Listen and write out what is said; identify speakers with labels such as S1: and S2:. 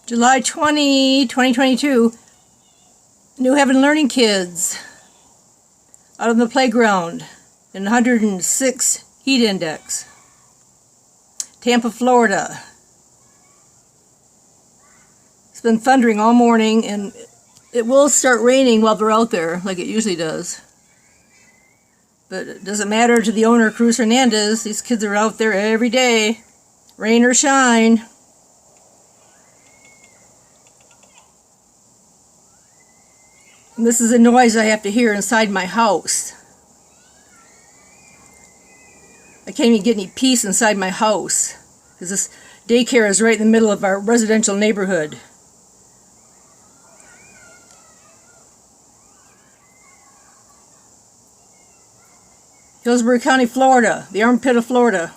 S1: July 20, 2022, New Haven Learning Kids out on the playground in 106 heat index. Tampa, Florida. It's been thundering all morning, and it will start raining while they're out there, like it usually does. But it doesn't matter to the owner, Cruz Hernandez. These kids are out there every day, rain or shine. And this is a noise I have to hear inside my house. I can't even get any peace inside my house because this daycare is right in the middle of our residential neighborhood. Hillsborough County, Florida, the armpit of Florida.